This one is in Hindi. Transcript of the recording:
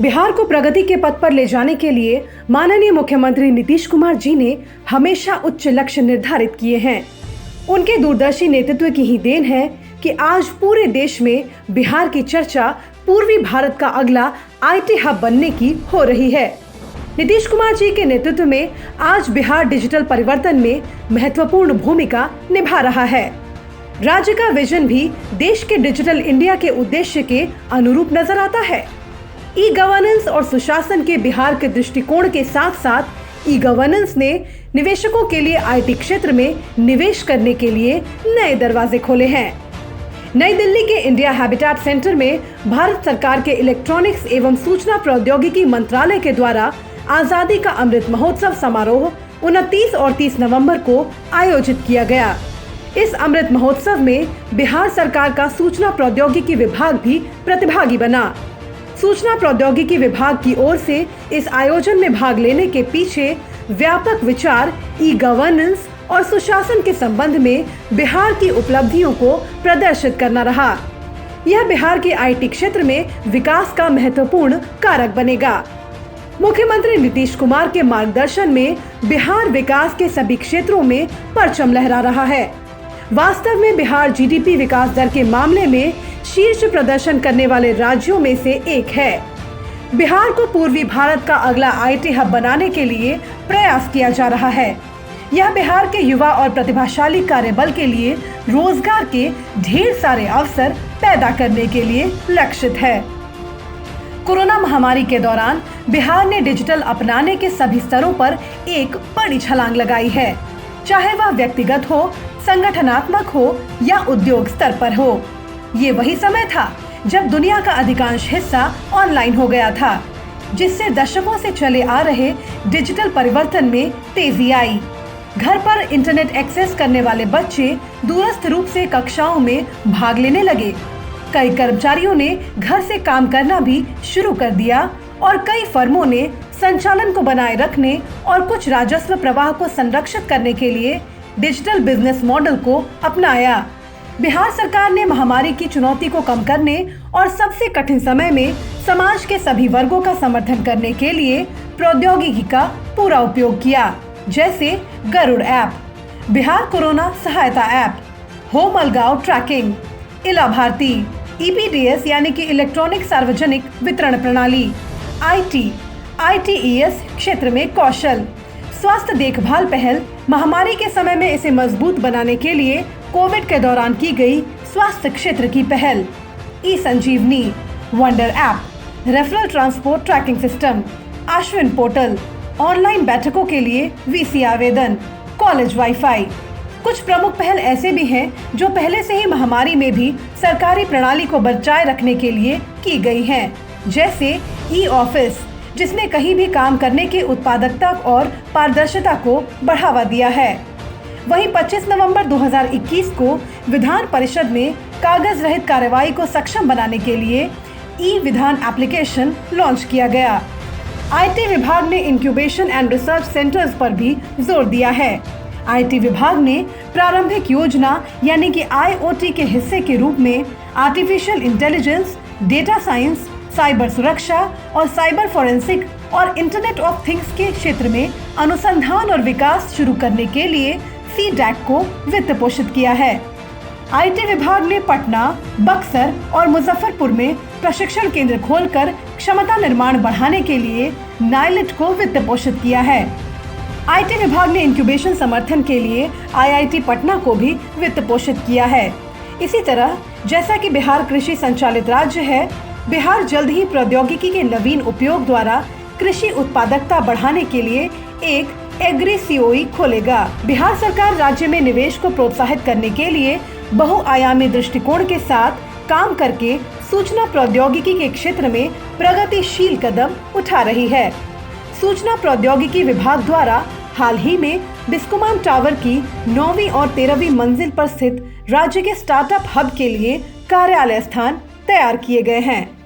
बिहार को प्रगति के पथ पर ले जाने के लिए माननीय मुख्यमंत्री नीतीश कुमार जी ने हमेशा उच्च लक्ष्य निर्धारित किए हैं। उनके दूरदर्शी नेतृत्व की ही देन है कि आज पूरे देश में बिहार की चर्चा पूर्वी भारत का अगला आईटी हब बनने की हो रही है। नीतीश कुमार जी के नेतृत्व में आज बिहार डिजिटल परिवर्तन में महत्वपूर्ण भूमिका निभा रहा है। राज्य का विजन भी देश के डिजिटल इंडिया के उद्देश्य के अनुरूप नजर आता है। ई गवर्नेंस और सुशासन के बिहार के दृष्टिकोण के साथ साथ ई गवर्नेंस ने निवेशकों के लिए आईटी क्षेत्र में निवेश करने के लिए नए दरवाजे खोले हैं। नई दिल्ली के इंडिया हैबिटेट सेंटर में भारत सरकार के इलेक्ट्रॉनिक्स एवं सूचना प्रौद्योगिकी मंत्रालय के द्वारा आजादी का अमृत महोत्सव समारोह 29 और 30 नवंबर को आयोजित किया गया। इस अमृत महोत्सव में बिहार सरकार का सूचना प्रौद्योगिकी विभाग भी प्रतिभागी बना। सूचना प्रौद्योगिकी विभाग की ओर से इस आयोजन में भाग लेने के पीछे व्यापक विचार ई गवर्नेंस और सुशासन के संबंध में बिहार की उपलब्धियों को प्रदर्शित करना रहा। यह बिहार के आईटी क्षेत्र में विकास का महत्वपूर्ण कारक बनेगा। मुख्यमंत्री नीतीश कुमार के मार्गदर्शन में बिहार विकास के सभी क्षेत्रों में परचम लहरा रहा है। वास्तव में बिहार जीडीपी विकास दर के मामले में शीर्ष प्रदर्शन करने वाले राज्यों में से एक है। बिहार को पूर्वी भारत का अगला आईटी हब बनाने के लिए प्रयास किया जा रहा है। यह बिहार के युवा और प्रतिभाशाली कार्यबल के लिए रोजगार के ढेर सारे अवसर पैदा करने के लिए लक्षित है। कोरोना महामारी के दौरान बिहार ने डिजिटल अपनाने के सभी स्तरों पर एक बड़ी छलांग लगाई है, चाहे वह व्यक्तिगत हो, संगठनात्मक हो या उद्योग स्तर पर हो। ये वही समय था जब दुनिया का अधिकांश हिस्सा ऑनलाइन हो गया था, जिससे दशकों से चले आ रहे डिजिटल परिवर्तन में तेजी आई। घर पर इंटरनेट एक्सेस करने वाले बच्चे दूरस्थ रूप से कक्षाओं में भाग लेने लगे। कई कर्मचारियों ने घर से काम करना भी शुरू कर दिया और कई फर्मों ने संचालन को बनाए रखने और कुछ राजस्व प्रवाह को संरक्षित करने के लिए डिजिटल बिजनेस मॉडल को अपनाया। बिहार सरकार ने महामारी की चुनौती को कम करने और सबसे कठिन समय में समाज के सभी वर्गों का समर्थन करने के लिए प्रौद्योगिकी का पूरा उपयोग किया, जैसे गरुड़ ऐप, बिहार कोरोना सहायता ऐप, होम अलगाव ट्रैकिंग, इला भारती, ईपीडीएस यानी कि इलेक्ट्रॉनिक सार्वजनिक वितरण प्रणाली, आईटीईएस क्षेत्र में कौशल, स्वास्थ्य देखभाल पहल, महामारी के समय में इसे मजबूत बनाने के लिए कोविड के दौरान की गई स्वास्थ्य क्षेत्र की पहल, e Sanjeevani, wonder app, referral transport tracking system, Ashwin portal, online बैठकों के लिए वीसी आवेदन, कॉलेज वाईफाई। कुछ प्रमुख पहल ऐसे भी हैं जो पहले से ही महामारी में भी सरकारी प्रणाली को बचाए रखने के लिए की गई हैं, जैसे ई ऑफिस, जिसने कहीं भी काम करने के उत्पादकता और पारदर्शिता को बढ़ावा दिया है। वहीं 25 नवंबर 2021 को विधान परिषद में कागज रहित कार्यवाही को सक्षम बनाने के लिए ई विधान एप्लीकेशन लॉन्च किया गया। आईटी विभाग ने इंक्यूबेशन एंड रिसर्च सेंटर्स पर भी जोर दिया है। आईटी विभाग ने प्रारंभिक योजना यानी कि आईओटी के हिस्से के रूप में artificial intelligence, data science, cyber सुरक्षा और साइबर फोरेंसिक और इंटरनेट ऑफ थिंग्स के क्षेत्र में अनुसंधान और विकास शुरू करने के लिए सीडैक को वित्त पोषित किया है। आईटी विभाग ने पटना, बक्सर और मुजफ्फरपुर में प्रशिक्षण केंद्र खोलकर क्षमता निर्माण बढ़ाने के लिए नाइलिट को वित्त पोषित किया है। आईटी विभाग ने इंक्यूबेशन समर्थन के लिए आईआईटी पटना को भी वित्त पोषित किया है। इसी तरह जैसा कि बिहार कृषि संचालित राज्य है, बिहार जल्द ही प्रौद्योगिकी के नवीन उपयोग द्वारा कृषि उत्पादकता बढ़ाने के लिए एक एग्री सीओई खोलेगा। बिहार सरकार राज्य में निवेश को प्रोत्साहित करने के लिए बहुआयामी दृष्टिकोण के साथ काम करके सूचना प्रौद्योगिकी के क्षेत्र में प्रगतिशील कदम उठा रही है। सूचना प्रौद्योगिकी विभाग द्वारा हाल ही में बिस्कोमान टावर की 9वीं और 13वीं मंजिल पर स्थित राज्य के स्टार्टअप हब के लिए कार्यालय स्थान तैयार किए गए हैं।